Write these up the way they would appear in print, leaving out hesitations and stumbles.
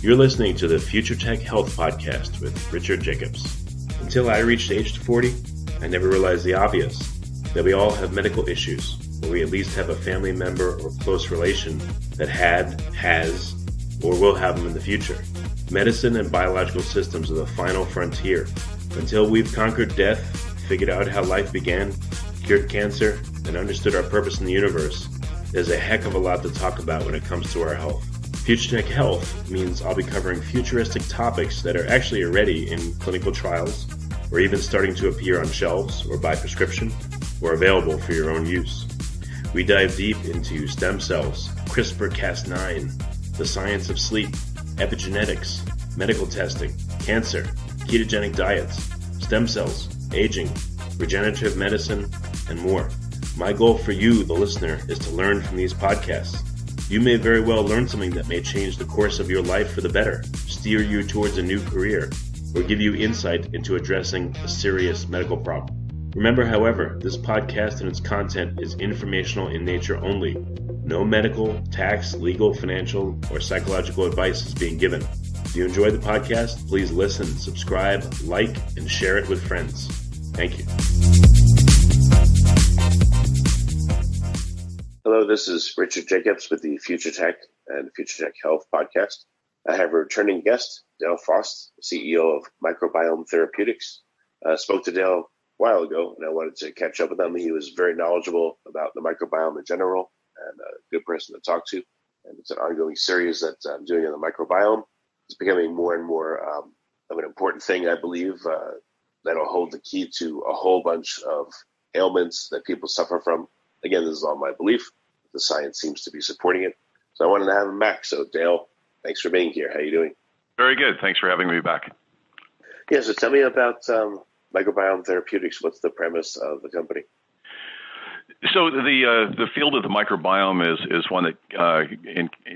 You're listening to the Future Tech Health Podcast with Richard Jacobs. Until I reached age 40, I never realized the obvious, that we all have medical issues, or we at least have a family member or close relation that had, has, or will have them in the future. Medicine and biological systems are the final frontier. Until we've conquered death, figured out how life began, cured cancer, and understood our purpose in the universe, there's a heck of a lot to talk about when it comes to our health. Future Tech Health means I'll be covering futuristic topics that are actually already in clinical trials, or even starting to appear on shelves or by prescription, or available for your own use. We dive deep into stem cells, CRISPR-Cas9, the science of sleep, epigenetics, medical testing, cancer, ketogenic diets, stem cells, aging, regenerative medicine, and more. My goal for you, the listener, is to learn from these podcasts. You may very well learn something that may change the course of your life for the better, steer you towards a new career, or give you insight into addressing a serious medical problem. Remember, however, this podcast and its content is informational in nature only. No medical, tax, legal, financial, or psychological advice is being given. If you enjoy the podcast, please listen, subscribe, like, and share it with friends. Thank you. Hello, this is Richard Jacobs with the Future Tech and Future Tech Health Podcast. I have a returning guest, Dale Pfost, CEO of MicroBiome Therapeutics. I spoke to Dale a while ago, and I wanted to catch up with him. He was very knowledgeable about the microbiome in general and a good person to talk to. And it's an ongoing series that I'm doing on the microbiome. It's becoming more and more of an important thing, I believe, that'll hold the key to a whole bunch of ailments that people suffer from. Again, this is all my belief. The science seems to be supporting it. So I wanted to have him back. So Dale, thanks for being here. How are you doing? Very good. Thanks for having me back. Yeah, so tell me about MicroBiome Therapeutics. What's the premise of the company? So the field of the microbiome is one that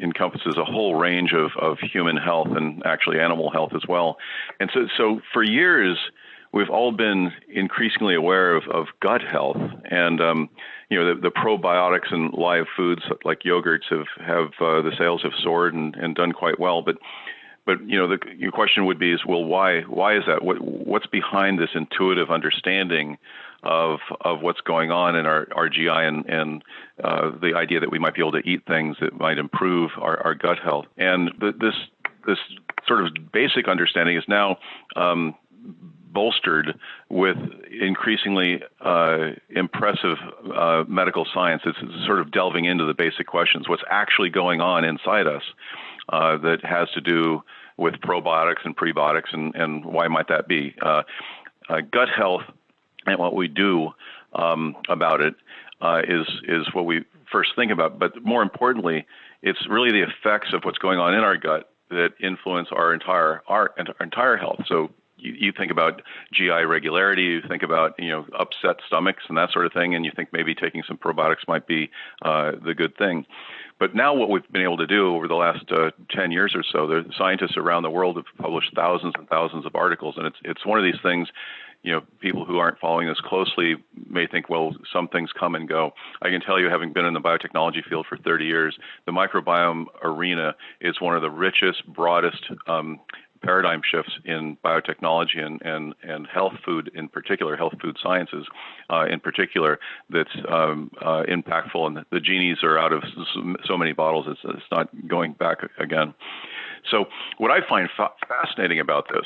encompasses a whole range of human health and actually animal health as well. And so for years, we've all been increasingly aware of gut health, and the probiotics in live foods like yogurts have the sales have soared and done quite well. But your question would be why is that? What's behind this intuitive understanding of what's going on in our GI and the idea that we might be able to eat things that might improve our gut health? And this sort of basic understanding is now bolstered with increasingly impressive medical science. It's sort of delving into the basic questions. What's actually going on inside us that has to do with probiotics and prebiotics, and why might that be? Gut health and what we do about it is what we first think about. But more importantly, it's really the effects of what's going on in our gut that influence our entire health. So you think about GI regularity, you think about upset stomachs and that sort of thing, and you think maybe taking some probiotics might be the good thing. But now what we've been able to do over the last 10 years or so, the scientists around the world have published thousands and thousands of articles, and it's one of these things. People who aren't following this closely may think, well, some things come and go. I can tell you, having been in the biotechnology field for 30 years, the microbiome arena is one of the richest, broadest paradigm shifts in biotechnology and health food in particular, health food sciences in particular, that's impactful. And the genies are out of so many bottles, it's not going back again. So what I find fascinating about this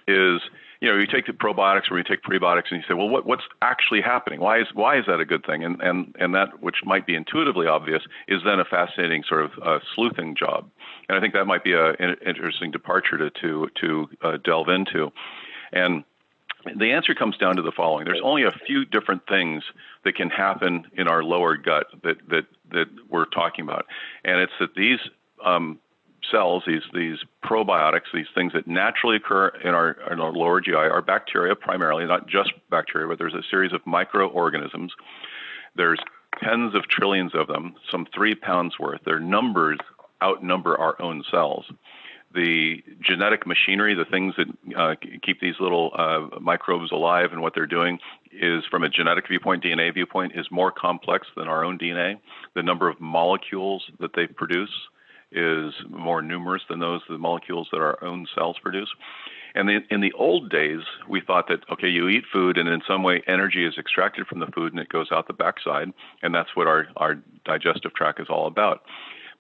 is, you take the probiotics or you take prebiotics and you say, well, what's actually happening? Why is that a good thing? And that which might be intuitively obvious is then a fascinating sort of sleuthing job. And I think that might be an interesting departure to delve into. And the answer comes down to the following. There's only a few different things that can happen in our lower gut that we're talking about. And it's that these cells, these probiotics, these things that naturally occur in our lower GI are bacteria primarily, not just bacteria, but there's a series of microorganisms. There's tens of trillions of them, some 3 pounds worth. Their numbers outnumber our own cells. The genetic machinery, the things that keep these little microbes alive and what they're doing is, from a genetic viewpoint, DNA viewpoint, is more complex than our own DNA. The number of molecules that they produce is more numerous than the molecules that our own cells produce. And in the old days, we thought that, okay, you eat food and in some way energy is extracted from the food and it goes out the backside, and that's what our digestive tract is all about.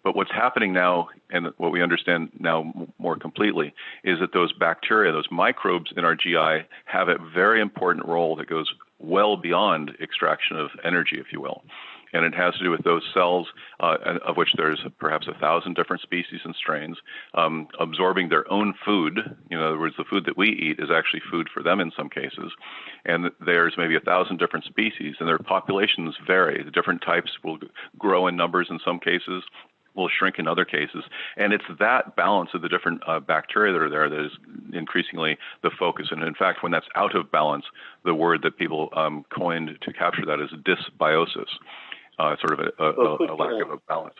But what's happening now, and what we understand now more completely, is that those bacteria, those microbes in our GI, have a very important role that goes well beyond extraction of energy, if you will. And it has to do with those cells, of which there's perhaps 1,000 different species and strains, absorbing their own food. In other words, the food that we eat is actually food for them in some cases. And there's maybe 1,000 different species, and their populations vary. The different types will grow in numbers in some cases, will shrink in other cases. And it's that balance of the different bacteria that are there that is increasingly the focus. And in fact, when that's out of balance, the word that people coined to capture that is dysbiosis. Sort of a lack of a balance.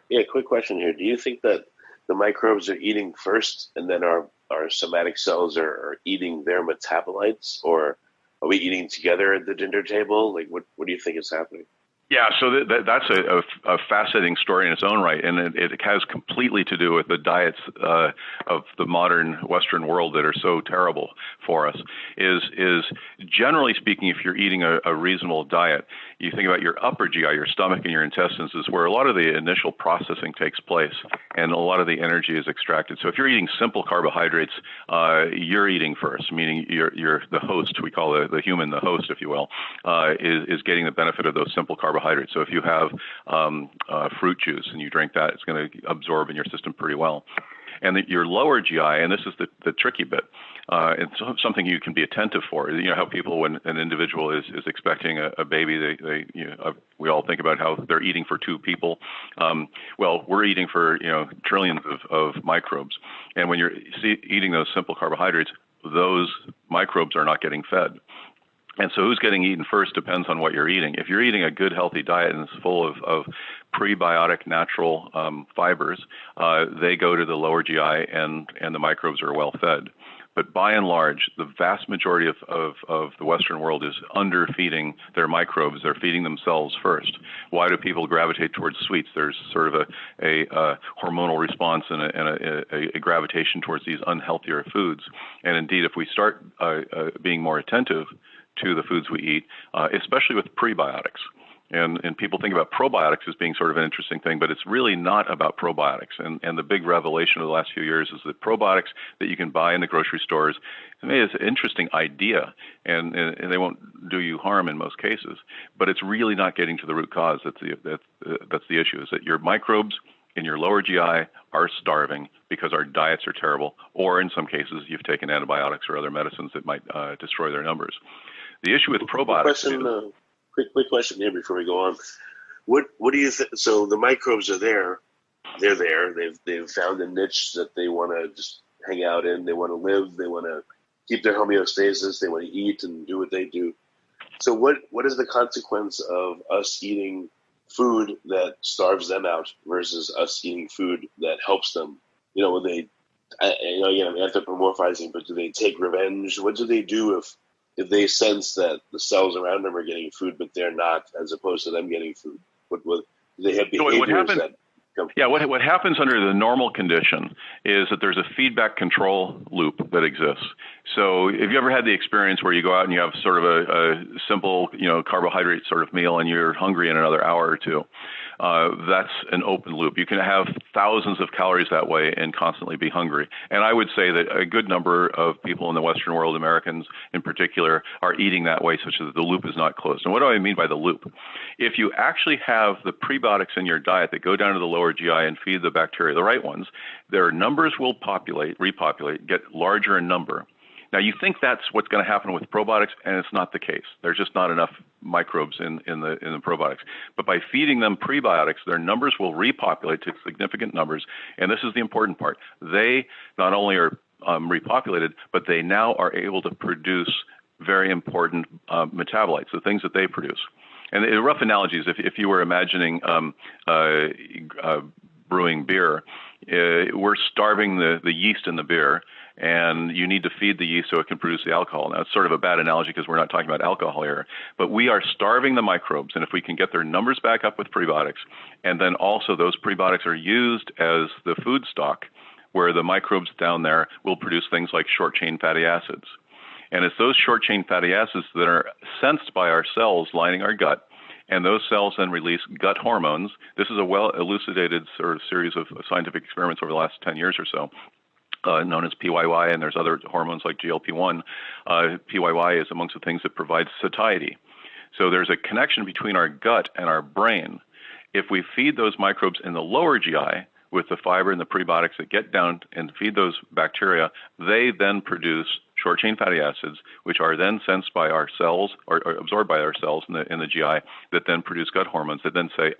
Yeah, quick question here. Do you think that the microbes are eating first and then our somatic cells are eating their metabolites, or are we eating together at the dinner table? Like, what do you think is happening? Yeah, so that's a fascinating story in its own right, and it has completely to do with the diets of the modern Western world that are so terrible for us. Is generally speaking, if you're eating a reasonable diet, you think about your upper GI, your stomach and your intestines, is where a lot of the initial processing takes place, and a lot of the energy is extracted. So if you're eating simple carbohydrates, you're eating first, meaning you're the host. We call the human the host, if you will, is getting the benefit of those simple carbohydrates. So if you have fruit juice and you drink that, it's going to absorb in your system pretty well. And your lower GI, and this is the tricky bit, it's something you can be attentive for. You know how people, when an individual is expecting a baby, we all think about how they're eating for two people. Well, we're eating for trillions of microbes, and when you're eating those simple carbohydrates, those microbes are not getting fed. And so who's getting eaten first depends on what you're eating. If you're eating a good, healthy diet and it's full of prebiotic natural fibers, they go to the lower GI and the microbes are well fed. But by and large, the vast majority of the Western world is underfeeding their microbes. They're feeding themselves first. Why do people gravitate towards sweets? There's sort of a hormonal response and a gravitation towards these unhealthier foods. And indeed, if we start being more attentive to the foods we eat, especially with prebiotics. And people think about probiotics as being sort of an interesting thing, but it's really not about probiotics. And the big revelation of the last few years is that probiotics that you can buy in the grocery stores, to me, is an interesting idea, and they won't do you harm in most cases. But it's really not getting to the root cause. That's the issue, is that your microbes in your lower GI are starving because our diets are terrible, or in some cases, you've taken antibiotics or other medicines that might destroy their numbers. The issue with probiotics. Quick question here before we go on. What do you think? So the microbes are there. They're there. They've found a niche that they want to just hang out in. They want to live. They want to keep their homeostasis. They want to eat and do what they do. So what is the consequence of us eating food that starves them out versus us eating food that helps them? When they, I'm anthropomorphizing, but do they take revenge? What do they do if they sense that the cells around them are getting food, but they're not, as opposed to them getting food? What do they have behaviors that come? Yeah, what happens under the normal condition is that there's a feedback control loop that exists. So have you ever had the experience where you go out and you have sort of a simple, carbohydrate sort of meal and you're hungry in another hour or two? That's an open loop. You can have thousands of calories that way and constantly be hungry. And I would say that a good number of people in the Western world, Americans in particular, are eating that way such that the loop is not closed. And what do I mean by the loop? If you actually have the prebiotics in your diet that go down to the lower GI and feed the bacteria, the right ones, their numbers will repopulate, get larger in number. Now, you think that's what's going to happen with probiotics, and it's not the case. There's just not enough microbes in the probiotics. But by feeding them prebiotics, their numbers will repopulate to significant numbers. And this is the important part. They not only are repopulated, but they now are able to produce very important metabolites, the things that they produce. And the rough analogy is if you were imagining brewing beer, we're starving the yeast in the beer, and you need to feed the yeast so it can produce the alcohol. Now, it's sort of a bad analogy because we're not talking about alcohol here, but we are starving the microbes, and if we can get their numbers back up with prebiotics, and then also those prebiotics are used as the food stock, where the microbes down there will produce things like short-chain fatty acids. And it's those short-chain fatty acids that are sensed by our cells lining our gut, and those cells then release gut hormones. This is a well-elucidated sort of series of scientific experiments over the last 10 years or so, known as PYY, and there's other hormones like GLP-1. PYY is amongst the things that provide satiety. So there's a connection between our gut and our brain. If we feed those microbes in the lower GI with the fiber and the prebiotics that get down and feed those bacteria, they then produce short-chain fatty acids, which are then sensed by our cells or absorbed by our cells in the GI, that then produce gut hormones that then say,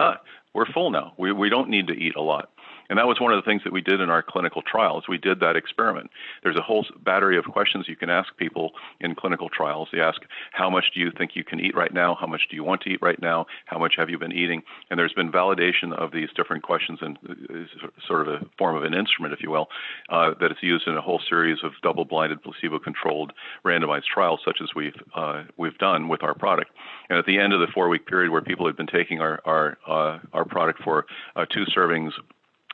we're full now. We don't need to eat a lot. And that was one of the things that we did in our clinical trials. We did that experiment. There's a whole battery of questions you can ask people in clinical trials. They ask, how much do you think you can eat right now? How much do you want to eat right now? How much have you been eating? And there's been validation of these different questions in sort of a form of an instrument, if you will, that is used in a whole series of double-blinded, placebo-controlled, randomized trials, such as we've done with our product. And at the end of the 4-week period where people had been taking our product for 2 servings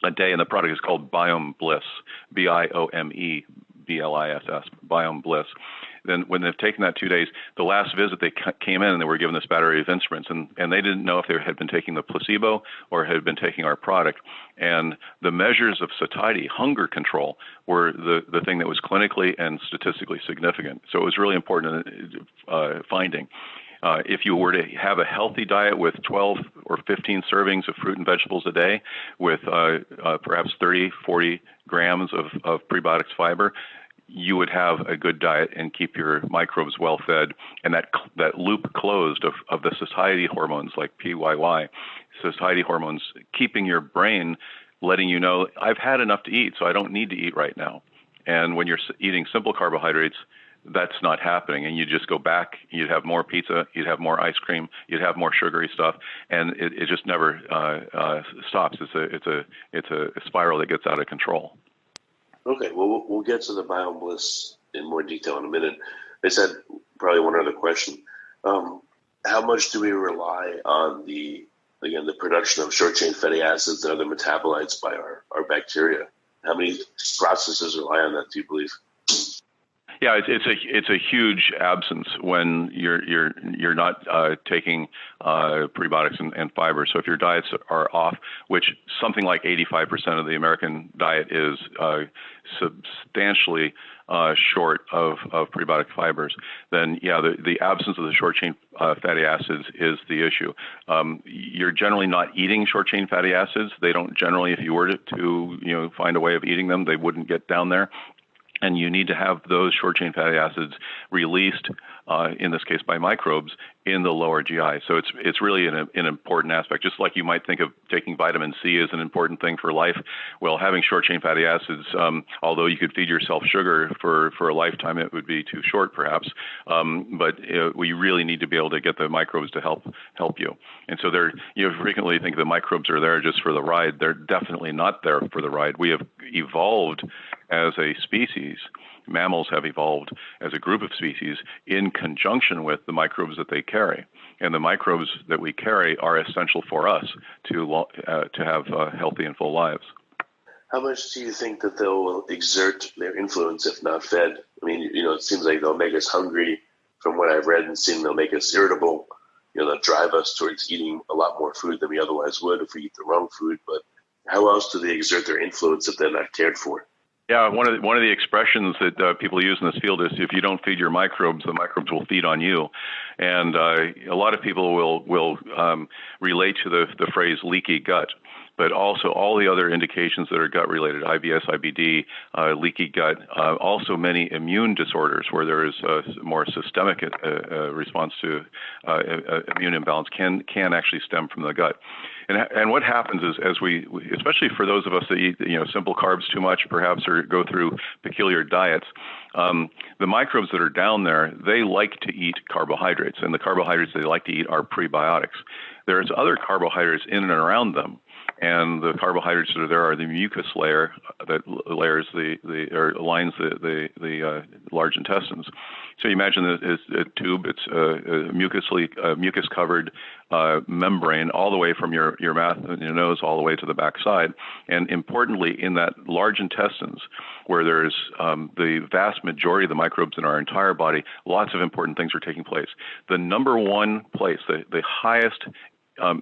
a day, and the product is called Biome Bliss, BIOME BLISS, Biome Bliss. Then when they've taken that 2 days, the last visit they came in and they were given this battery of instruments, and they didn't know if they had been taking the placebo or had been taking our product. And the measures of satiety, hunger control, were the thing that was clinically and statistically significant. So it was really important finding. If you were to have a healthy diet with 12 or 15 servings of fruit and vegetables a day with perhaps 30, 40 grams of prebiotics fiber, you would have a good diet and keep your microbes well fed, and that loop closed of the satiety hormones like PYY, satiety hormones, keeping your brain letting you know, I've had enough to eat, so I don't need to eat right now. And when you're eating simple carbohydrates, that's not happening, and you just go back. You'd have more pizza, you'd have more ice cream, you'd have more sugary stuff, and it just never stops. It's a spiral that gets out of control. Okay, well, we'll get to the Biome Bliss in more detail in a minute. I said probably one other question. How much do we rely on the production of short-chain fatty acids and other metabolites by our bacteria? How many processes rely on that, do you believe? Yeah, it's a huge absence when you're not taking prebiotics and fiber. So if your diets are off, which something like 85% of the American diet is substantially short of prebiotic fibers, then yeah, the absence of the short chain fatty acids is the issue. You're generally not eating short chain fatty acids. They don't generally, if you were to find a way of eating them, they wouldn't get down there. And you need to have those short-chain fatty acids released, in this case by microbes, in the lower GI. So it's really an important aspect. Just like you might think of taking vitamin C as an important thing for life, well, having short-chain fatty acids, although you could feed yourself sugar for a lifetime, it would be too short perhaps. But we really need to be able to get the microbes to help you. And so you frequently think the microbes are there just for the ride. They're definitely not there for the ride. We have evolved as a species. Mammals have evolved as a group of species in conjunction with the microbes that they carry. And the microbes that we carry are essential for us to have healthy and full lives. How much do you think that they'll exert their influence if not fed? I mean, it seems like they'll make us hungry. From what I've read and seen, they'll make us irritable. They'll drive us towards eating a lot more food than we otherwise would if we eat the wrong food. But how else do they exert their influence if they're not cared for? Yeah, one of the expressions that people use in this field is, if you don't feed your microbes, the microbes will feed on you. And a lot of people will relate to the phrase leaky gut, but also all the other indications that are gut-related, IBS, IBD, leaky gut, also many immune disorders where there is a more systemic response to immune imbalance can actually stem from the gut. And what happens is, as we, especially for those of us that eat simple carbs too much, perhaps, or go through peculiar diets, the microbes that are down there, they like to eat carbohydrates, and the carbohydrates they like to eat are prebiotics. there's other carbohydrates in and around them. And the carbohydrates that are there are the mucus layer that lines the large intestines. So you imagine that it's a tube. It's a mucus-covered membrane all the way from your mouth and your nose all the way to the backside. And importantly, in that large intestines, where there's the vast majority of the microbes in our entire body, lots of important things are taking place. The number one place, the highest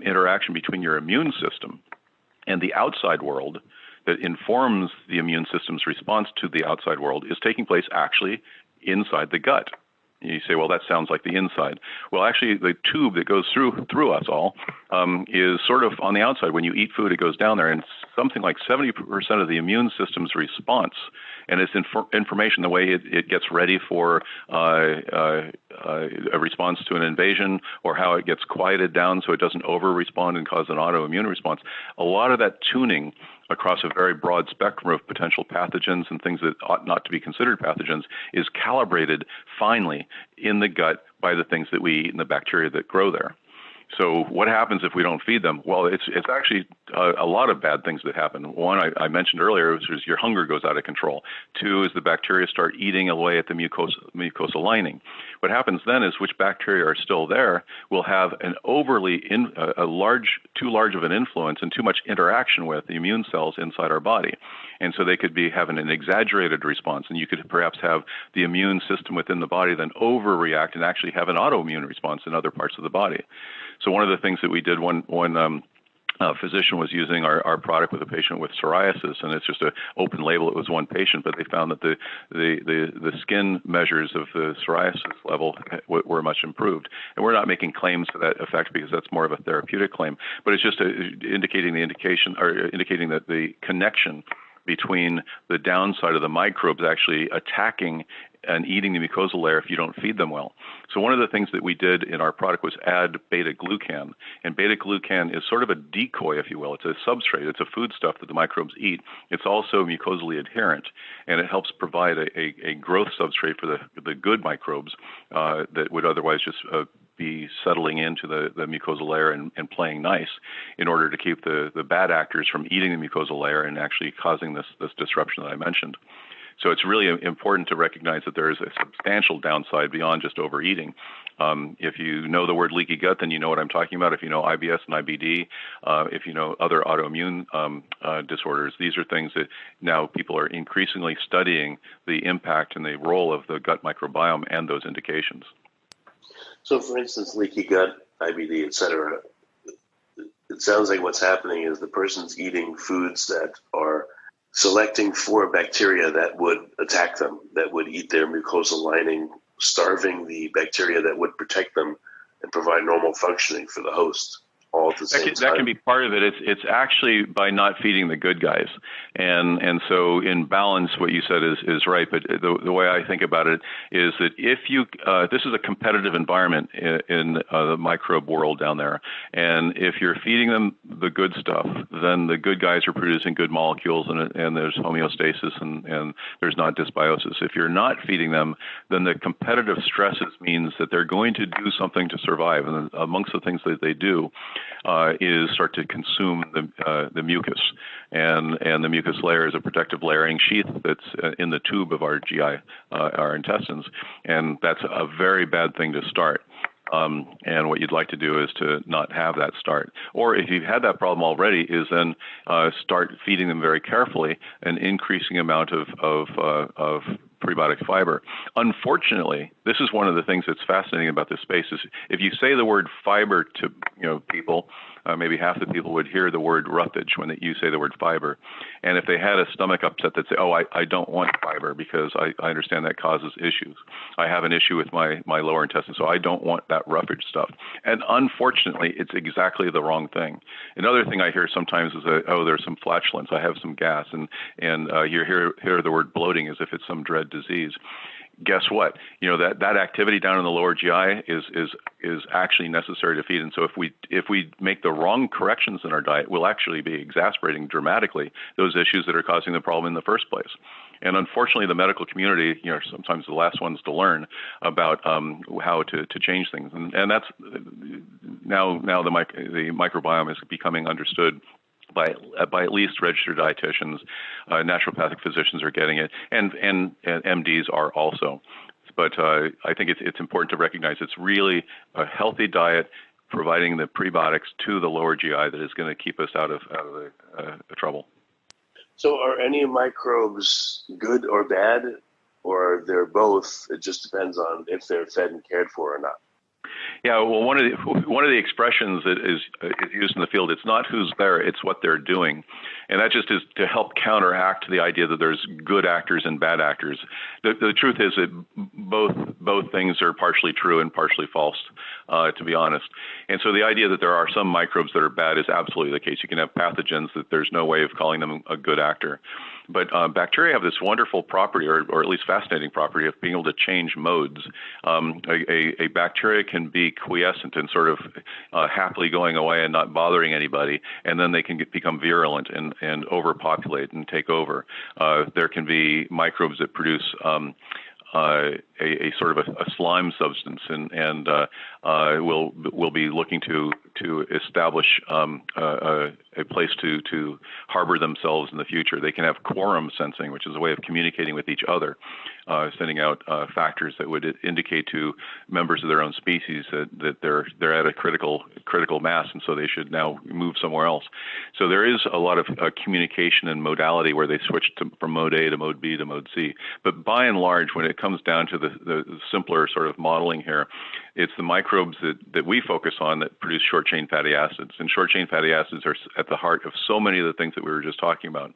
interaction between your immune system and the outside world that informs the immune system's response to the outside world is taking place actually inside the gut. You say, well, that sounds like the inside. Well, actually, the tube that goes through us all is sort of on the outside. When you eat food, it goes down there, and something like 70% of the immune system's response, and it's information, the way it gets ready for a response to an invasion, or how it gets quieted down so it doesn't over-respond and cause an autoimmune response. A lot of that tuning across a very broad spectrum of potential pathogens and things that ought not to be considered pathogens is calibrated finely in the gut by the things that we eat and the bacteria that grow there. So what happens if we don't feed them? Well, it's actually a lot of bad things that happen. One, I mentioned earlier, which is your hunger goes out of control. Two is the bacteria start eating away at the mucosal lining. What happens then is which bacteria are still there will have an too large of an influence and too much interaction with the immune cells inside our body. And so they could be having an exaggerated response, and you could perhaps have the immune system within the body then overreact and actually have an autoimmune response in other parts of the body. So one of the things that we did when physician was using our product with a patient with psoriasis, and it's just an open label. It was one patient, but they found that the skin measures of the psoriasis level were much improved. And we're not making claims to that effect because that's more of a therapeutic claim, but it's just indicating that the connection between the downside of the microbes actually attacking and eating the mucosal layer if you don't feed them well. So one of the things that we did in our product was add beta-glucan. And beta-glucan is sort of a decoy, if you will. It's a substrate. It's a foodstuff that the microbes eat. It's also mucosally adherent, and it helps provide a growth substrate for the good microbes that would otherwise just be settling into the mucosal layer and playing nice in order to keep the bad actors from eating the mucosal layer and actually causing this disruption that I mentioned. So it's really important to recognize that there is a substantial downside beyond just overeating. If you know the word leaky gut, then you know what I'm talking about. If you know IBS and IBD, if you know other autoimmune disorders, these are things that now people are increasingly studying the impact and the role of the gut microbiome and those indications. So, for instance, leaky gut, IBD, etc., it sounds like what's happening is the person's eating foods that are selecting for bacteria that would attack them, that would eat their mucosal lining, starving the bacteria that would protect them and provide normal functioning for the host. All at the same time. That can be part of it. It's actually by not feeding the good guys, and so in balance, what you said is right. But the way I think about it is that if you this is a competitive environment in the microbe world down there, and if you're feeding them the good stuff, then the good guys are producing good molecules, and there's homeostasis and there's not dysbiosis. If you're not feeding them, then the competitive stresses means that they're going to do something to survive, and amongst the things that they do is start to consume the mucus, and the mucus layer is a protective layering sheath that's in the tube of our GI, our intestines, and that's a very bad thing to start. And what you'd like to do is to not have that start. Or if you've had that problem already, is then start feeding them very carefully an increasing amount of prebiotic fiber. Unfortunately, this is one of the things that's fascinating about this space is if you say the word fiber to people, maybe half the people would hear the word roughage when you say the word fiber. And if they had a stomach upset, they'd say, oh, I don't want fiber because I understand that causes issues. I have an issue with my lower intestine, so I don't want that roughage stuff. And unfortunately, it's exactly the wrong thing. Another thing I hear sometimes is that, oh, there's some flatulence, I have some gas, and you hear the word bloating as if it's some dread disease. guess what? That activity down in the lower GI is actually necessary to feed. And so if we make the wrong corrections in our diet, we'll actually be exacerbating dramatically those issues that are causing the problem in the first place. And unfortunately, the medical community, sometimes the last ones to learn about how to change things. And that's now the microbiome is becoming understood by at least registered dietitians. Naturopathic physicians are getting it, and MDs are also. But I think it's important to recognize it's really a healthy diet providing the prebiotics to the lower GI that is going to keep us out of the trouble. So are any microbes good or bad, or they're both? It just depends on if they're fed and cared for or not. Yeah, well, one of the expressions that is used in the field, it's not who's there, it's what they're doing. And that just is to help counteract the idea that there's good actors and bad actors. The truth is that both things are partially true and partially false, to be honest. And so the idea that there are some microbes that are bad is absolutely the case. You can have pathogens that there's no way of calling them a good actor. But bacteria have this wonderful property, or at least fascinating property, of being able to change modes. A bacteria can be quiescent and sort of happily going away and not bothering anybody, and then they can become virulent and overpopulate and take over. There can be microbes that produce a sort of a slime substance, and we'll be looking to establish a place to harbor themselves in the future. They can have quorum sensing, which is a way of communicating with each other, sending out factors that would indicate to members of their own species that they're at a critical mass, and so they should now move somewhere else. So there is a lot of communication and modality where they switch from mode A to mode B to mode C. But by and large, when it comes down to the simpler sort of modeling here, it's the microbes that we focus on that produce short-chain fatty acids. And short-chain fatty acids are at the heart of so many of the things that we were just talking about,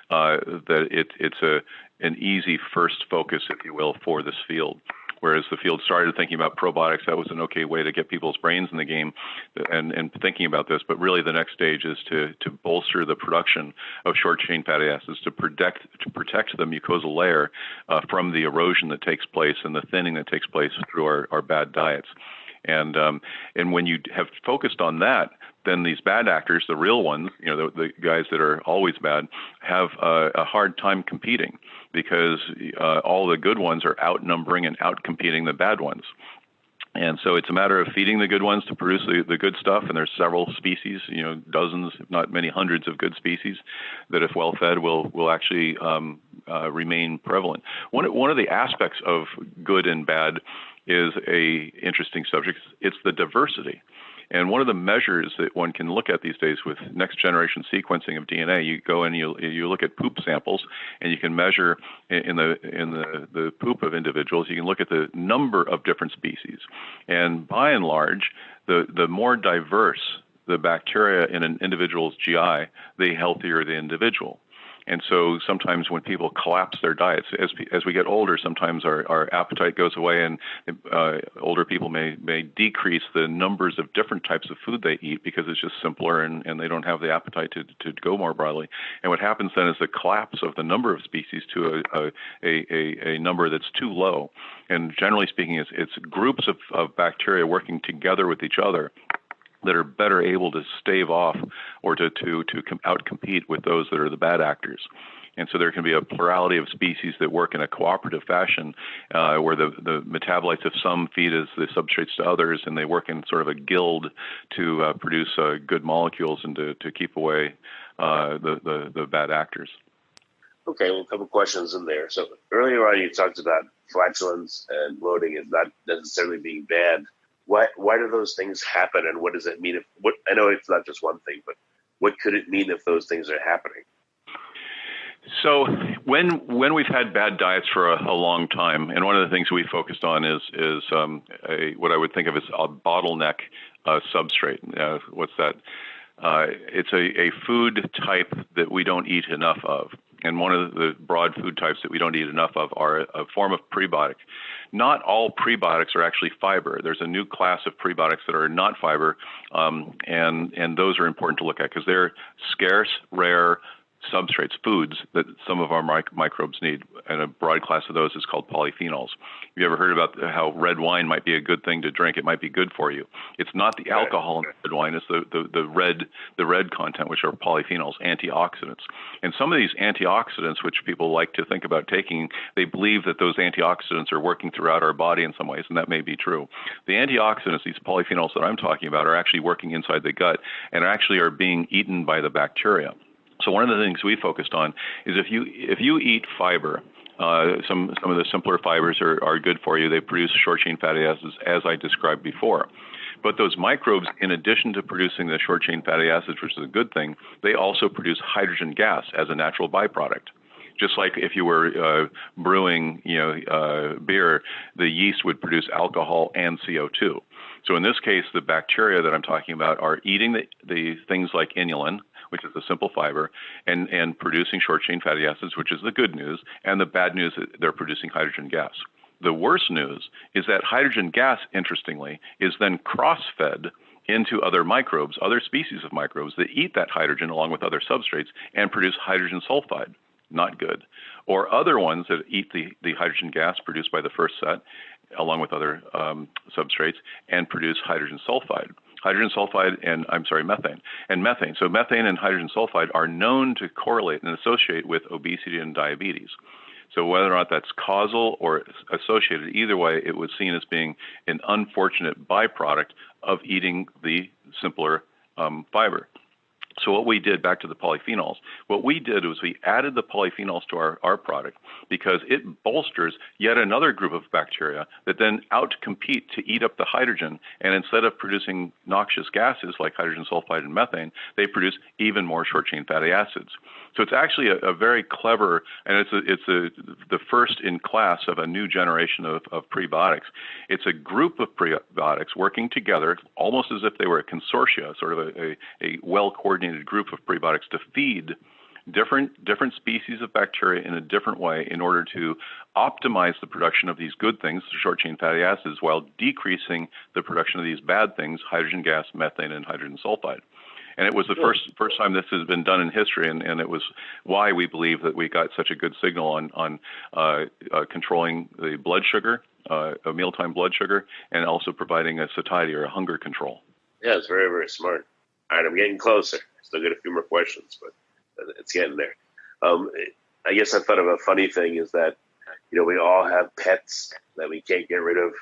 that it's an easy first focus, if you will, for this field. Whereas the field started thinking about probiotics, that was an okay way to get people's brains in the game and thinking about this. But really the next stage is to bolster the production of short-chain fatty acids to protect the mucosal layer from the erosion that takes place and the thinning that takes place through our bad diets. And when you have focused on that, then these bad actors, the real ones, the guys that are always bad, have a hard time competing because all the good ones are outnumbering and outcompeting the bad ones. And so it's a matter of feeding the good ones to produce the good stuff. And there's several species, dozens, if not many hundreds of good species that, if well fed, will actually remain prevalent. One of the aspects of good and bad is a interesting subject. It's the diversity. And one of the measures that one can look at these days with next generation sequencing of DNA, you go and you look at poop samples, and you can measure in the poop of individuals, you can look at the number of different species. And by and large, the more diverse the bacteria in an individual's GI, the healthier the individual. And so sometimes when people collapse their diets, as we get older, sometimes our appetite goes away, and older people may decrease the numbers of different types of food they eat because it's just simpler and they don't have the appetite to go more broadly. And what happens then is the collapse of the number of species to a number that's too low. And generally speaking, it's groups of bacteria working together with each other that are better able to stave off or to outcompete with those that are the bad actors. And so there can be a plurality of species that work in a cooperative fashion where the metabolites of some feed as the substrates to others, and they work in sort of a guild to produce good molecules and to keep away the bad actors. Okay, well, a couple questions in there. So earlier on you talked about flatulence and bloating as not necessarily being bad. Why do those things happen, and what does it mean? I know it's not just one thing, but what could it mean if those things are happening? So when we've had bad diets for a long time, and one of the things we focused on is what I would think of as a bottleneck substrate. What's that? It's a food type that we don't eat enough of. And one of the broad food types that we don't eat enough of are a form of prebiotic. Not all prebiotics are actually fiber. There's a new class of prebiotics that are not fiber, and those are important to look at because they're scarce, rare, substrates, foods that some of our microbes need, and a broad class of those is called polyphenols. Have you ever heard about how red wine might be a good thing to drink? It might be good for you. It's not the alcohol in red wine; it's the red content, which are polyphenols, antioxidants. And some of these antioxidants, which people like to think about taking, they believe that those antioxidants are working throughout our body in some ways, and that may be true. The antioxidants, these polyphenols that I'm talking about, are actually working inside the gut and actually are being eaten by the bacteria. So one of the things we focused on is if you eat fiber, some of the simpler fibers are good for you. They produce short chain fatty acids, as I described before. But those microbes, in addition to producing the short chain fatty acids, which is a good thing, they also produce hydrogen gas as a natural byproduct. Just like if you were brewing, beer, the yeast would produce alcohol and CO2. So in this case, the bacteria that I'm talking about are eating the things like inulin, which is a simple fiber, and producing short-chain fatty acids, which is the good news, and the bad news is they're producing hydrogen gas. The worst news is that hydrogen gas, interestingly, is then cross-fed into other microbes, other species of microbes that eat that hydrogen along with other substrates and produce hydrogen sulfide. Not good. Or other ones that eat the hydrogen gas produced by the first set along with other substrates and produce hydrogen sulfide. Methane. And methane. So methane and hydrogen sulfide are known to correlate and associate with obesity and diabetes. So whether or not that's causal or associated, either way, it was seen as being an unfortunate byproduct of eating the simpler fiber. So what we did, back to the polyphenols, what we did was we added the polyphenols to our product because it bolsters yet another group of bacteria that then outcompete to eat up the hydrogen. And instead of producing noxious gases like hydrogen sulfide and methane, they produce even more short-chain fatty acids. So it's actually a very clever, and it's the first in class of a new generation of prebiotics. It's a group of prebiotics working together almost as if they were a consortia, sort of a well-coordinated group of prebiotics to feed different species of bacteria in a different way in order to optimize the production of these good things, short-chain fatty acids, while decreasing the production of these bad things, hydrogen gas, methane, and hydrogen sulfide. And it was the first time this has been done in history, and it was why we believe that we got such a good signal on controlling the blood sugar, a mealtime blood sugar, and also providing a satiety or a hunger control. Yeah, it's very, very smart. All right, I'm getting closer. Still got a few more questions, but it's getting there. I guess I thought of a funny thing is that, we all have pets that we can't get rid of,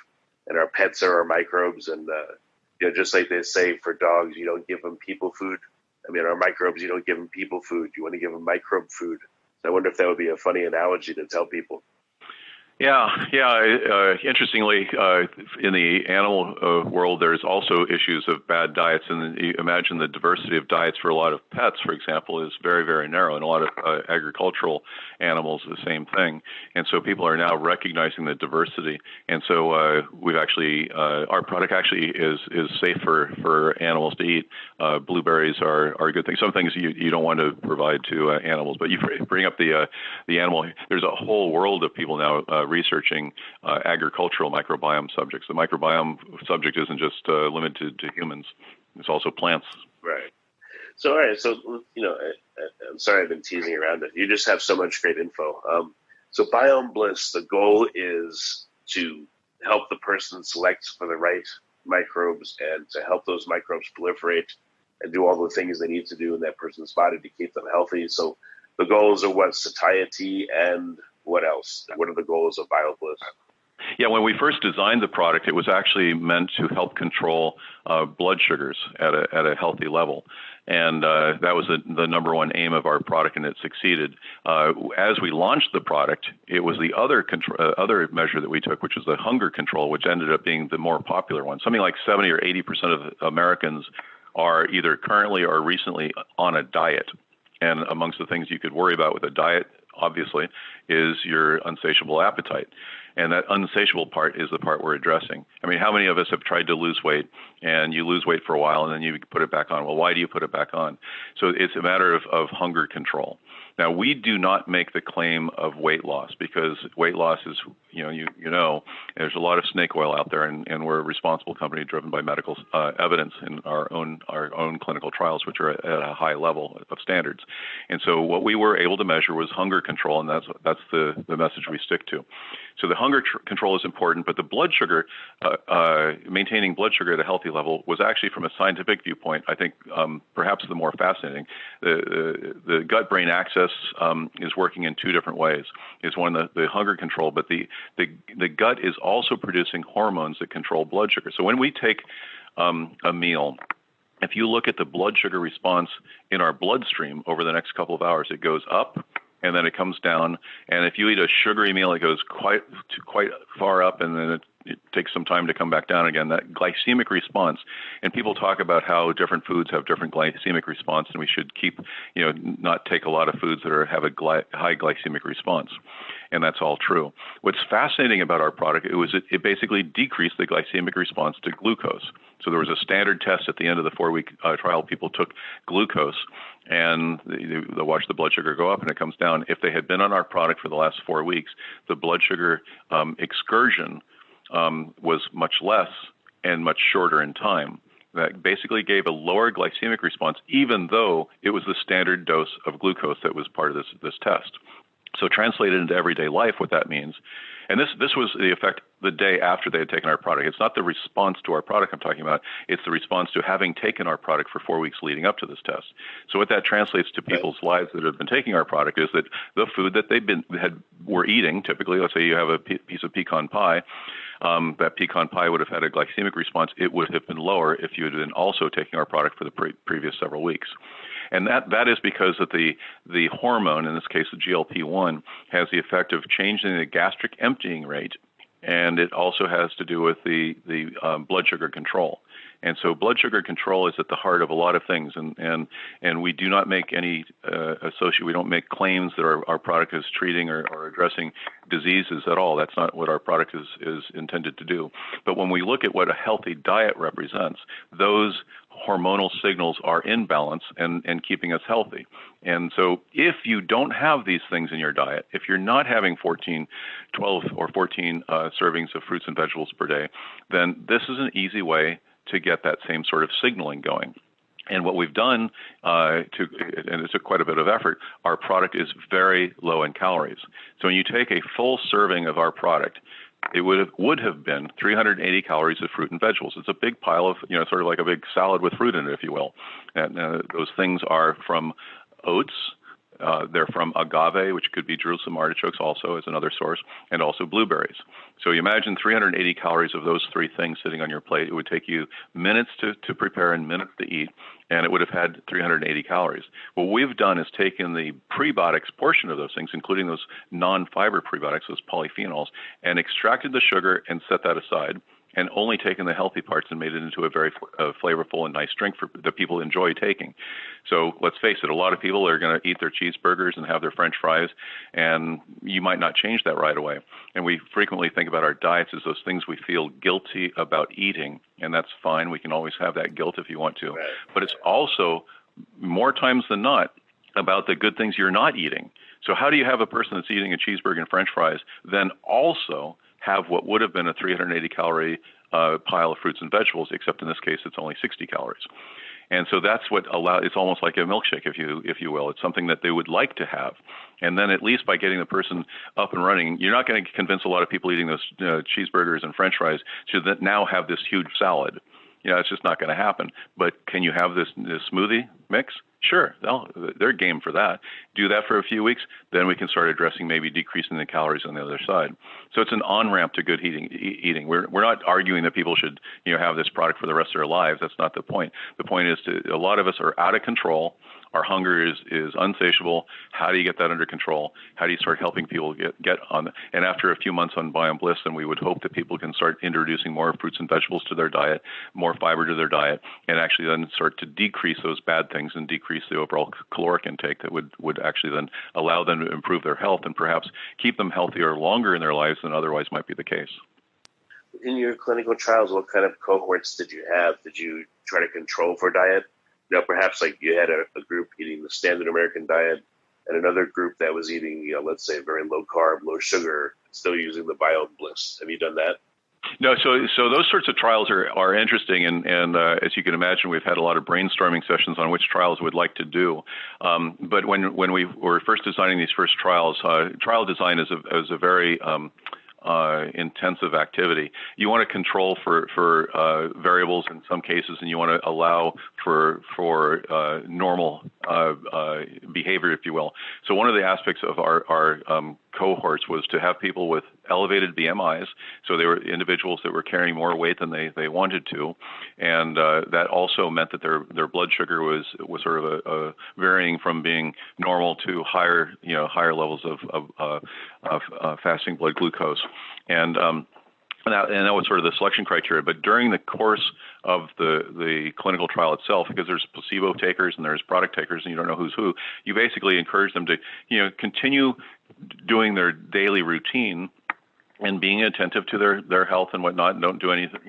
and our pets are our microbes, and just like they say for dogs, you don't give them people food. I mean, our microbes, you don't give them people food. You want to give them microbe food. So I wonder if that would be a funny analogy to tell people. Yeah. Interestingly, in the animal world, there's also issues of bad diets, and you imagine the diversity of diets for a lot of pets, for example, is very, very narrow, and a lot of agricultural animals, the same thing. And so people are now recognizing the diversity, and so we've actually our product actually is safe for animals to eat. Blueberries are a good thing. Some things you don't want to provide to animals, but you bring up the animal. There's a whole world of people now researching agricultural microbiome subjects. The microbiome subject isn't just limited to humans; it's also plants. Right. So, all right. So, I'm sorry I've been teasing around it. You just have so much great info. So, Biome Bliss, the goal is to help the person select for the right microbes and to help those microbes proliferate and do all the things they need to do in that person's body to keep them healthy. So, the goals are what? Satiety and what else? What are the goals of Biome Bliss? Yeah, when we first designed the product, it was actually meant to help control blood sugars at a healthy level. And that was the number one aim of our product, and it succeeded. As we launched the product, it was the other measure that we took, which was the hunger control, which ended up being the more popular one. Something like 70 or 80% of Americans are either currently or recently on a diet. And amongst the things you could worry about with a diet, obviously, is your insatiable appetite. And that unsatiable part is the part we're addressing. I mean, how many of us have tried to lose weight and you lose weight for a while and then you put it back on? Well, why do you put it back on? So it's a matter of hunger control. Now, we do not make the claim of weight loss because weight loss is, there's a lot of snake oil out there, and we're a responsible company driven by medical evidence in our own clinical trials, which are at a high level of standards. And so what we were able to measure was hunger control, and that's the message we stick to. So the hunger control is important, but the blood sugar, maintaining blood sugar at a healthy level was actually, from a scientific viewpoint, I think perhaps the more fascinating. The gut-brain axis is working in two different ways. Is one, the hunger control, but the gut is also producing hormones that control blood sugar. So when we take a meal, if you look at the blood sugar response in our bloodstream over the next couple of hours, it goes up and then it comes down. And if you eat a sugary meal, it goes quite far up, and then it takes some time to come back down again. That glycemic response, and people talk about how different foods have different glycemic response, and we should keep, not take a lot of foods that have a high glycemic response. And that's all true. What's fascinating about our product, it basically decreased the glycemic response to glucose. So there was a standard test at the end of the 4-week trial. People took glucose, and they watched the blood sugar go up and it comes down. If they had been on our product for the last 4 weeks, the blood sugar excursion was much less and much shorter in time. That basically gave a lower glycemic response, even though it was the standard dose of glucose that was part of this test. So translated into everyday life, what that means, and this was the effect the day after they had taken our product. It's not the response to our product I'm talking about. It's the response to having taken our product for 4 weeks leading up to this test. So what that translates to people's lives that have been taking our product is that the food that were eating, typically, let's say you have a piece of pecan pie, that pecan pie would have had a glycemic response. It would have been lower if you had been also taking our product for the previous several weeks. And that is because of the hormone, in this case the GLP-1, has the effect of changing the gastric emptying rate, and it also has to do with the blood sugar control. And so blood sugar control is at the heart of a lot of things, and we do not make any we don't make claims that our product is treating or addressing diseases at all. That's not what our product is intended to do. But when we look at what a healthy diet represents, those hormonal signals are in balance and keeping us healthy. And so if you don't have these things in your diet, if you're not having 12 or 14 servings of fruits and vegetables per day, then this is an easy way to get that same sort of signaling going. And what we've done, and it took quite a bit of effort, our product is very low in calories. So when you take a full serving of our product, it would have been 380 calories of fruit and vegetables. It's a big pile of, sort of like a big salad with fruit in it, if you will. And those things are from oats. They're from agave, which could be Jerusalem artichokes also as another source, and also blueberries. So you imagine 380 calories of those three things sitting on your plate. It would take you minutes to prepare and minutes to eat, and it would have had 380 calories. What we've done is taken the prebiotics portion of those things, including those non-fiber prebiotics, those polyphenols, and extracted the sugar and set that aside, and only taken the healthy parts and made it into a very flavorful and nice drink that people enjoy taking. So let's face it, a lot of people are going to eat their cheeseburgers and have their French fries, and you might not change that right away. And we frequently think about our diets as those things we feel guilty about eating, and that's fine. We can always have that guilt if you want to. Right. But it's also, more times than not, about the good things you're not eating. So how do you have a person that's eating a cheeseburger and French fries then also have what would have been a 380 calorie pile of fruits and vegetables, except in this case it's only 60 calories. And so that's what it's almost like a milkshake, if you will. It's something that they would like to have. And then at least by getting the person up and running, you're not going to convince a lot of people eating those cheeseburgers and French fries to now have this huge salad. It's just not going to happen. But can you have this smoothie mix? Sure, they're game for that. Do that for a few weeks, then we can start addressing maybe decreasing the calories on the other side. So it's an on-ramp to good eating. We're not arguing that people should have this product for the rest of their lives. That's not the point. The point is a lot of us are out of control. Our hunger is insatiable. How do you get that under control? How do you start helping people get on? And after a few months on Biome Bliss, then we would hope that people can start introducing more fruits and vegetables to their diet, more fiber to their diet, and actually then start to decrease those bad things and decrease the overall caloric intake that would actually then allow them to improve their health and perhaps keep them healthier longer in their lives than otherwise might be the case. In your clinical trials, what kind of cohorts did you have? Did you try to control for diet? Perhaps like you had a group eating the standard American diet and another group that was eating, let's say very low carb, low sugar, still using the Biome Bliss. Have you done that? No, so those sorts of trials are interesting, and as you can imagine, we've had a lot of brainstorming sessions on which trials we'd like to do. But when we were first designing these first trials, trial design is a very intensive activity. You want to control for variables in some cases, and you want to allow for normal behavior, if you will. So one of the aspects of our cohorts was to have people with elevated BMIs, so they were individuals that were carrying more weight than they wanted to, and that also meant that their blood sugar was sort of varying from being normal to higher levels of fasting blood glucose, and that was sort of the selection criteria. But during the course of the clinical trial itself, because there's placebo takers and there's product takers and you don't know who's who, you basically encourage them to continue doing their daily routine and being attentive to their health and whatnot. Don't do anything,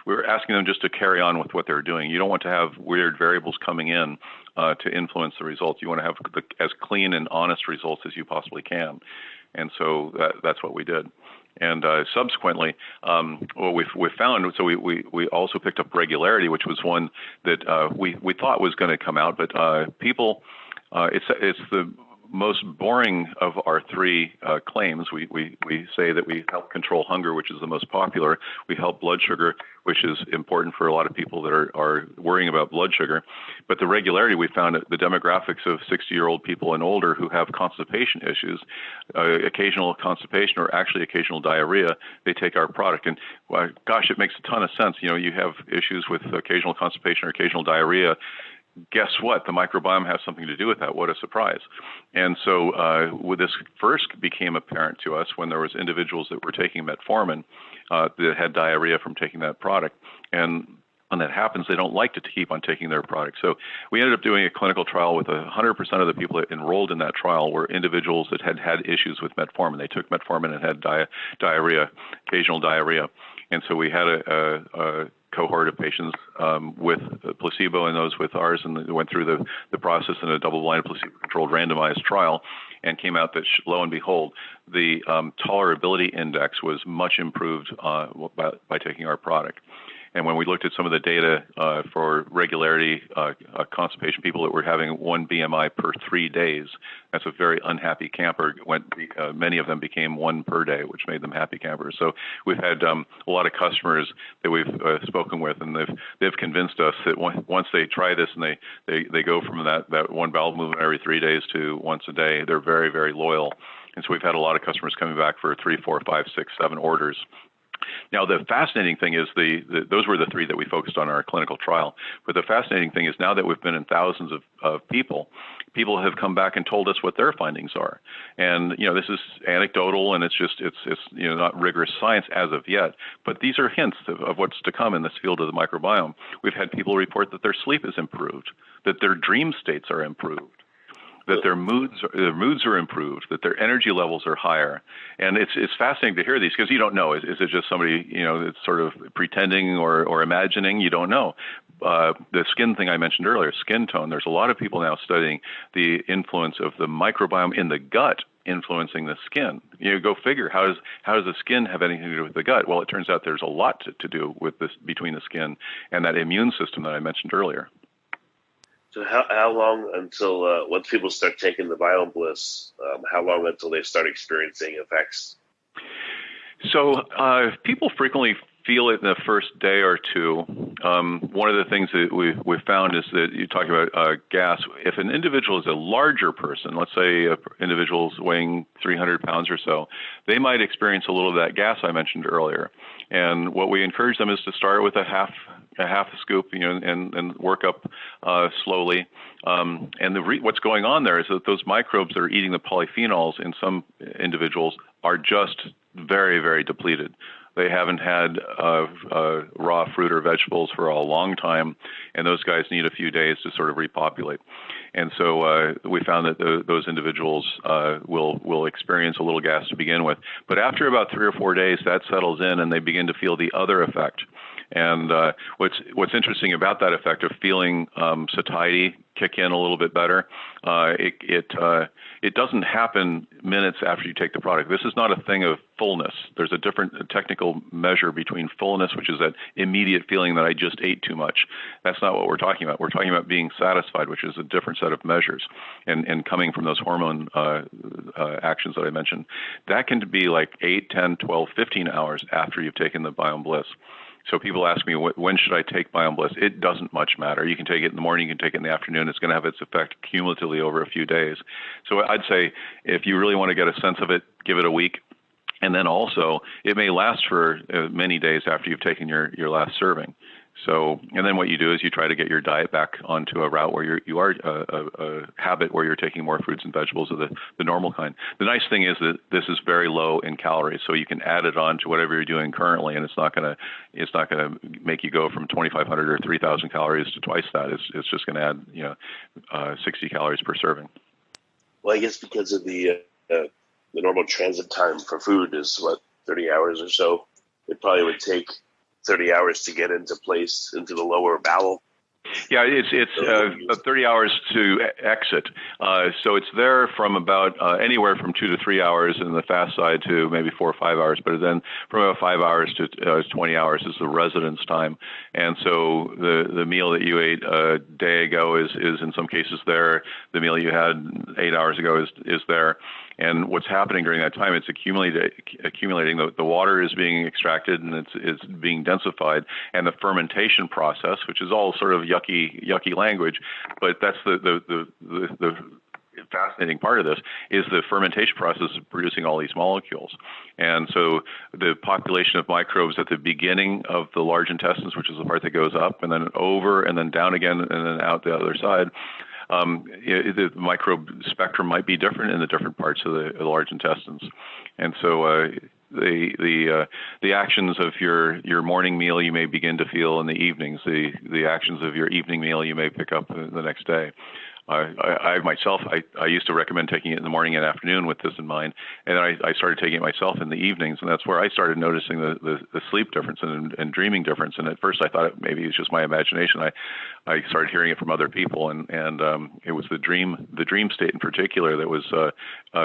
we're asking them just to carry on with what they're doing. You don't want to have weird variables coming in to influence the results. You want to have as clean and honest results as you possibly can. And so that's what we did. And subsequently, what we found, so we also picked up regularity, which was one that we thought was going to come out, but people, it's the most boring of our three claims. We say that we help control hunger, which is the most popular. We help blood sugar, which is important for a lot of people that are worrying about blood sugar. But the regularity, we found the demographics of 60-year-old people and older who have constipation issues, occasional constipation or actually occasional diarrhea, they take our product. And gosh, it makes a ton of sense. You have issues with occasional constipation or occasional diarrhea. Guess what? The microbiome has something to do with that. What a surprise. And so this first became apparent to us when there was individuals that were taking metformin that had diarrhea from taking that product. And when that happens, they don't like to keep on taking their product. So we ended up doing a clinical trial with 100% of the people that enrolled in that trial were individuals that had issues with metformin. They took metformin and had diarrhea, occasional diarrhea. And so we had a cohort of patients with placebo and those with ours, and they went through the process in a double-blind, placebo-controlled, randomized trial, and came out that, lo and behold, the tolerability index was much improved by taking our product. And when we looked at some of the data for regularity, constipation, people that were having 1 BMI per 3 days, that's a very unhappy camper. Many of them became 1 per day, which made them happy campers. So we've had a lot of customers that we've spoken with, and they've convinced us that once they try this and they go from that 1 bowel movement every 3 days to once a day, they're very, very loyal. And so we've had a lot of customers coming back for 3, 4, 5, 6, 7 orders. Now, the fascinating thing is those were the 3 that we focused on in our clinical trial. But the fascinating thing is now that we've been in thousands of people have come back and told us what their findings are. And, this is anecdotal and it's not rigorous science as of yet, but these are hints of what's to come in this field of the microbiome. We've had people report that their sleep is improved, that their dream states are improved, that their moods are improved, that their energy levels are higher. And it's fascinating to hear these because you don't know. Is it just somebody, that's sort of pretending or imagining? You don't know. The skin thing I mentioned earlier, skin tone, there's a lot of people now studying the influence of the microbiome in the gut influencing the skin. Go figure, how does the skin have anything to do with the gut? Well, it turns out there's a lot to do with this between the skin and that immune system that I mentioned earlier. So how long until once people start taking the Biome Bliss, how long until they start experiencing effects? So people frequently feel it in the first day or two. One of the things that we've found is that you talk about gas. If an individual is a larger person, let's say an individual is weighing 300 pounds or so, they might experience a little of that gas I mentioned earlier. And what we encourage them is to start with a half a half a scoop, and work up slowly. And what's going on there is that those microbes that are eating the polyphenols in some individuals are just very, very depleted. They haven't had raw fruit or vegetables for a long time, and those guys need a few days to sort of repopulate. And so we found that those individuals will experience a little gas to begin with. But after about 3 or 4 days, that settles in, and they begin to feel the other effect. And what's interesting about that effect of feeling satiety kick in a little bit better, it doesn't happen minutes after you take the product. This is not a thing of fullness. There's a different technical measure between fullness, which is that immediate feeling that I just ate too much. That's not what we're talking about. We're talking about being satisfied, which is a different set of measures, and coming from those hormone actions that I mentioned. That can be like 8, 10, 12, 15 hours after you've taken the Biome Bliss. So people ask me, when should I take Biome Bliss? It doesn't much matter. You can take it in the morning, you can take it in the afternoon. It's going to have its effect cumulatively over a few days. So I'd say if you really want to get a sense of it, give it a week. And then also, it may last for many days after you've taken your last serving. So, and then what you do is you try to get your diet back onto a route where you are a habit where you're taking more fruits and vegetables of the normal kind. The nice thing is that this is very low in calories, so you can add it on to whatever you're doing currently, and it's not going to make you go from 2,500 or 3,000 calories to twice that. It's just going to add 60 calories per serving. Well, I guess because of the normal transit time for food is 30 hours or so. It probably would take 30 hours to get into place into the lower bowel. Yeah, it's 30 hours to exit. So it's there from about anywhere from 2 to 3 hours in the fast side to maybe 4 or 5 hours. But then from about 5 hours to 20 hours is the residence time. And so the meal that you ate a day ago is in some cases there. The meal you had 8 hours ago is there. And what's happening during that time, it's accumulating. The water is being extracted and it's being densified, and the fermentation process, which is all sort of yucky language, but that's the fascinating part of this, is the fermentation process of producing all these molecules. And so the population of microbes at the beginning of the large intestines, which is the part that goes up and then over and then down again and then out the other side, the microbe spectrum might be different in the different parts of the large intestines. And so the actions of your morning meal you may begin to feel in the evenings. The actions of your evening meal you may pick up the next day. I myself used to recommend taking it in the morning and afternoon with this in mind, and I started taking it myself in the evenings, and that's where I started noticing the sleep difference and dreaming difference. And at first I thought maybe it was just my imagination. I started hearing it from other people, and it was the dream state in particular that was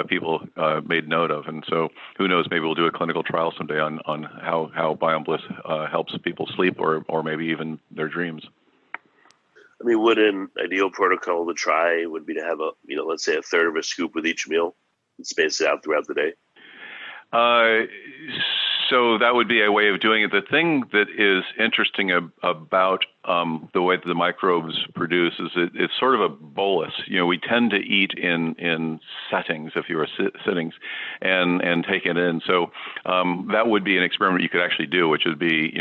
people made note of. And so who knows, maybe we'll do a clinical trial someday on how Biome Bliss helps people sleep or maybe even their dreams. I mean, would an ideal protocol to try would be to have let's say a third of a scoop with each meal and space it out throughout the day? So that would be a way of doing it. The thing that is interesting about the way that the microbes produce is it's sort of a bolus. We tend to eat in settings, if you were sittings, and take it in. So that would be an experiment you could actually do, which would be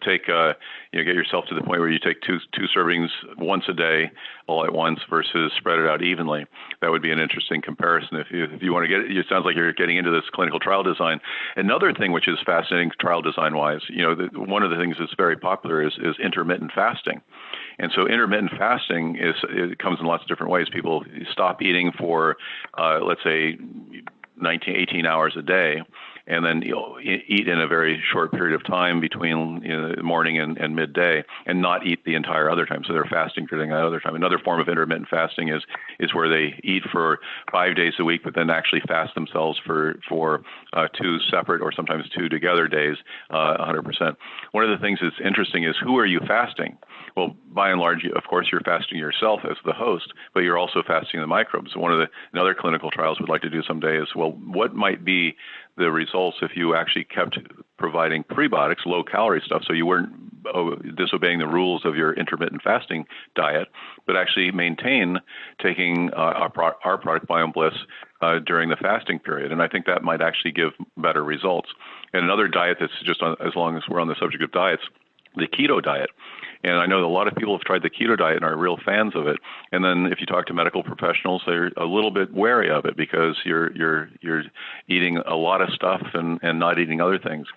take get yourself to the point where you take two servings once a day all at once versus spread it out evenly. That would be an interesting comparison if you want to get it. It sounds like you're getting into this clinical trial design. Another thing which is fascinating trial design wise, one of the things that's very popular is intermittent fasting. And so intermittent fasting it comes in lots of different ways. People stop eating for let's say 18 hours a day, and then eat in a very short period of time between morning and midday, and not eat the entire other time. So they're fasting during that other time. Another form of intermittent fasting is where they eat for 5 days a week, but then actually fast themselves for 2 separate or sometimes 2 together days, 100%. One of the things that's interesting is, who are you fasting? Well, by and large, of course, you're fasting yourself as the host, but you're also fasting the microbes. So another clinical trials we'd like to do someday is, well, what might be the results if you actually kept providing prebiotics, low-calorie stuff, so you weren't disobeying the rules of your intermittent fasting diet, but actually maintain taking our product, Biome Bliss, during the fasting period. And I think that might actually give better results. And another diet that's just as long as we're on the subject of diets, the Keto Diet And I know that a lot of people have tried the keto diet and are real fans of it. And then if you talk to medical professionals, they're a little bit wary of it because you're eating a lot of stuff and not eating other things.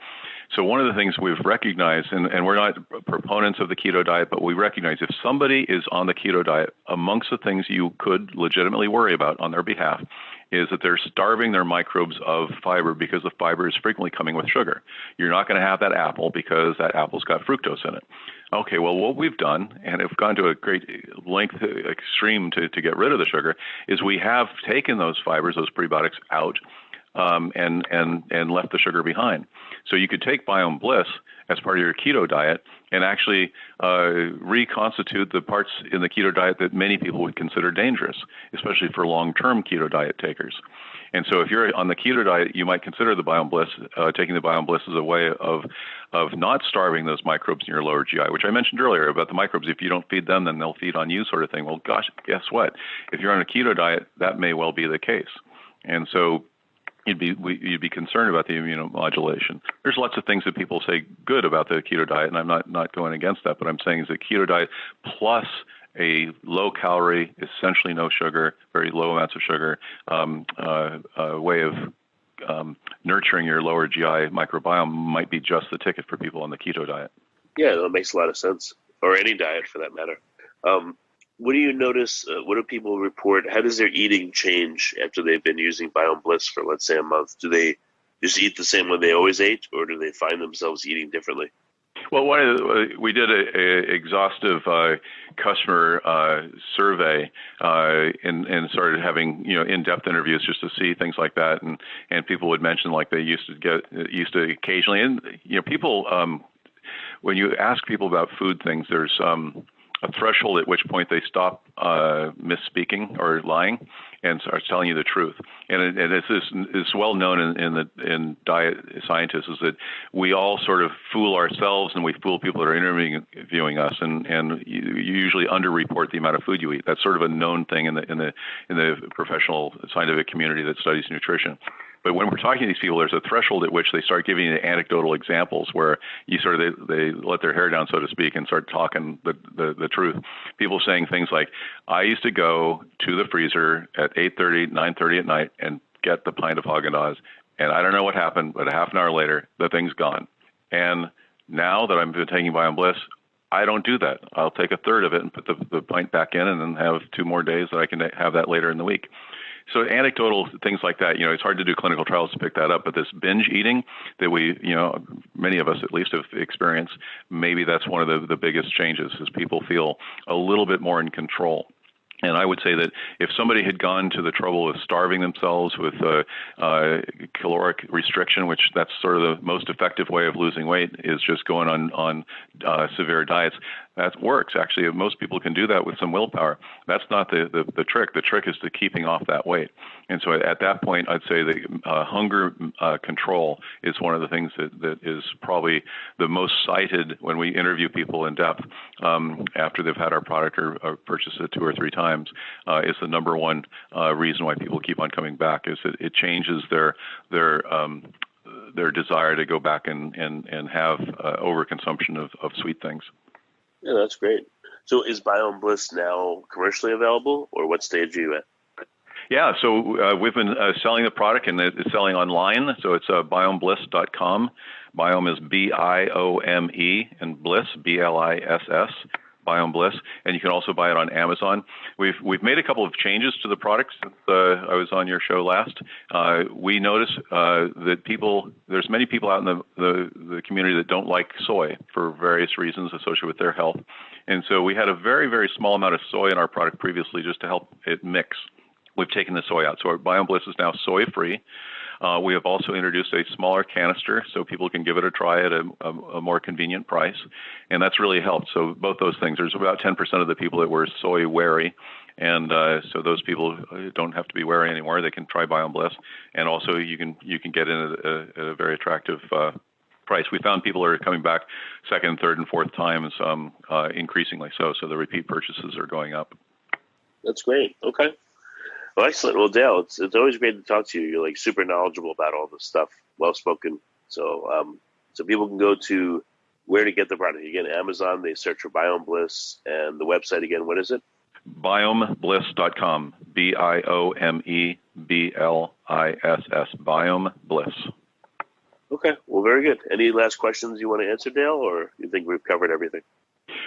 So one of the things we've recognized, and we're not proponents of the keto diet, but we recognize if somebody is on the keto diet, amongst the things you could legitimately worry about on their behalf is that they're starving their microbes of fiber because the fiber is frequently coming with sugar. You're not going to have that apple because that apple's got fructose in it. Okay, well, what we've done, and have gone to a great extreme to get rid of the sugar, is we have taken those fibers, those prebiotics, out and left the sugar behind. So you could take Biome Bliss as part of your keto diet and actually reconstitute the parts in the keto diet that many people would consider dangerous, especially for long-term keto diet takers. And so if you're on the keto diet, you might consider the Biome Bliss, taking the Biome Bliss as a way of not starving those microbes in your lower GI, which I mentioned earlier about the microbes. If you don't feed them, then they'll feed on you sort of thing. Well, gosh, guess what? If you're on a keto diet, that may well be the case. And so you'd be concerned about the immunomodulation. There's lots of things that people say good about the keto diet, and I'm not going against that, but I'm saying is the keto diet plus a low-calorie, essentially no sugar, very low amounts of sugar, way of nurturing your lower GI microbiome might be just the ticket for people on the keto diet. Yeah, that makes a lot of sense, or any diet for that matter. What do you notice? What do people report? How does their eating change after they've been using Biome Bliss for, let's say, a month? Do they just eat the same way they always ate, or do they find themselves eating differently? Well, we did a exhaustive customer survey and started having in-depth interviews just to see things like that, and people would mention like they used to occasionally, and people when you ask people about food things, there's a threshold at which point they stop misspeaking or lying and start telling you the truth. And this is well known in diet scientists, is that we all sort of fool ourselves and we fool people that are interviewing us, and you usually underreport the amount of food you eat. That's sort of a known thing in the professional scientific community that studies nutrition. But when we're talking to these people, there's a threshold at which they start giving you anecdotal examples where you sort of they let their hair down, so to speak, and start talking the truth. People saying things like, "I used to go to the freezer at 8:30, 9:30 at night and get the pint of Haagen-Dazs, and I don't know what happened, but a half an hour later, the thing's gone. And now that I've been taking Biome Bliss, I don't do that. I'll take a third of it and put the pint back in, and then have 2 more days that I can have that later in the week." So anecdotal things like that, it's hard to do clinical trials to pick that up, but this binge eating that we, many of us at least have experienced, maybe that's one of the biggest changes, is people feel a little bit more in control. And I would say that if somebody had gone to the trouble of starving themselves with caloric restriction, which that's sort of the most effective way of losing weight, is just going on severe diets, that works. Actually, most people can do that with some willpower. That's not the trick. The trick is to keeping off that weight. And so at that point, I'd say that hunger control is one of the things that is probably the most cited when we interview people in depth after they've had our product or purchased it 2 or 3 times. Is the number one reason why people keep on coming back, is that it changes their desire to go back and have overconsumption of sweet things. Yeah, that's great. So is Biome Bliss now commercially available, or what stage are you at? Yeah, so we've been selling the product, and it's selling online. So it's biombliss.com. Biome is B-I-O-M-E, and Bliss, B-L-I-S-S. Biome Bliss, and you can also buy it on Amazon. We've made a couple of changes to the product since I was on your show last. We notice that there's many people out in the community that don't like soy for various reasons associated with their health, and so we had a very, very small amount of soy in our product previously just to help it mix. We've taken the soy out, so our Biome Bliss is now soy-free. We have also introduced a smaller canister so people can give it a try at a more convenient price, and that's really helped. So both those things, there's about 10% of the people that were soy wary, and so those people don't have to be wary anymore. They can try Biome Bliss, and also you can get in at a very attractive price. We found people are coming back 2nd, 3rd, and 4th times increasingly so the repeat purchases are going up. That's great. Okay. Well, excellent. Well, Dale, it's always great to talk to you. You're super knowledgeable about all this stuff, well spoken. So so people can go to where to get the product. Again, Amazon, they search for Biome Bliss, and the website again, what is it? BiomeBliss.com, BiomeBliss, Biome Bliss. Okay, well, very good. Any last questions you want to answer, Dale, or you think we've covered everything?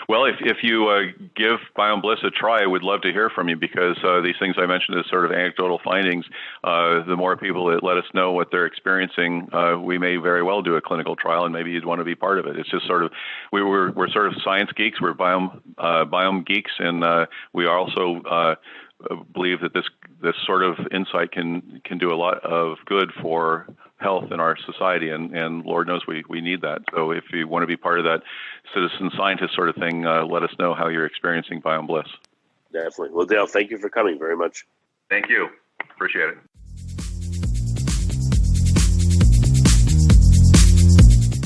Well, if you give Biome Bliss a try, I would love to hear from you, because these things I mentioned as sort of anecdotal findings, the more people that let us know what they're experiencing, we may very well do a clinical trial, and maybe you'd want to be part of it. It's just sort of, we're sort of science geeks, we're biome geeks, and we also believe that this sort of insight can do a lot of good for health in our society, and Lord knows we need that. So if you want to be part of that citizen scientist sort of thing, let us know how you're experiencing Biome Bliss. Definitely. Well, Dale, thank you for coming very much. Thank you. Appreciate it.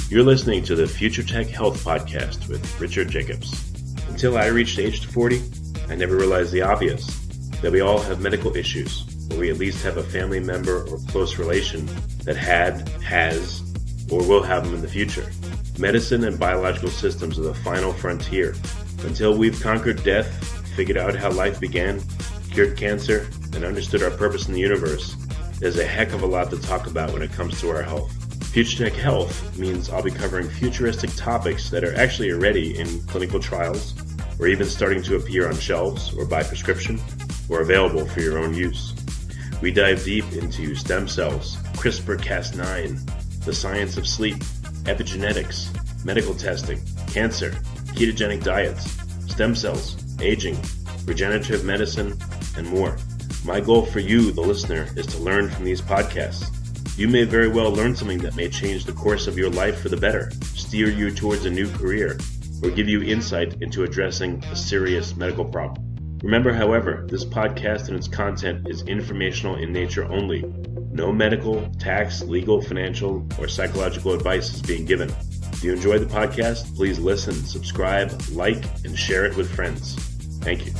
You're listening to the Future Tech Health Podcast with Richard Jacobs. Until I reached age 40, I never realized the obvious, that we all have medical issues, or we at least have a family member or close relation that has, or will have them in the future. Medicine and biological systems are the final frontier. Until we've conquered death, figured out how life began, cured cancer, and understood our purpose in the universe, there's a heck of a lot to talk about when it comes to our health. Future Tech Health means I'll be covering futuristic topics that are actually already in clinical trials, or even starting to appear on shelves or by prescription, or available for your own use. We dive deep into stem cells, CRISPR-Cas9, the science of sleep, epigenetics, medical testing, cancer, ketogenic diets, stem cells, aging, regenerative medicine, and more. My goal for you, the listener, is to learn from these podcasts. You may very well learn something that may change the course of your life for the better, steer you towards a new career, or give you insight into addressing a serious medical problem. Remember, however, this podcast and its content is informational in nature only. No medical, tax, legal, financial, or psychological advice is being given. If you enjoy the podcast, please listen, subscribe, like, and share it with friends. Thank you.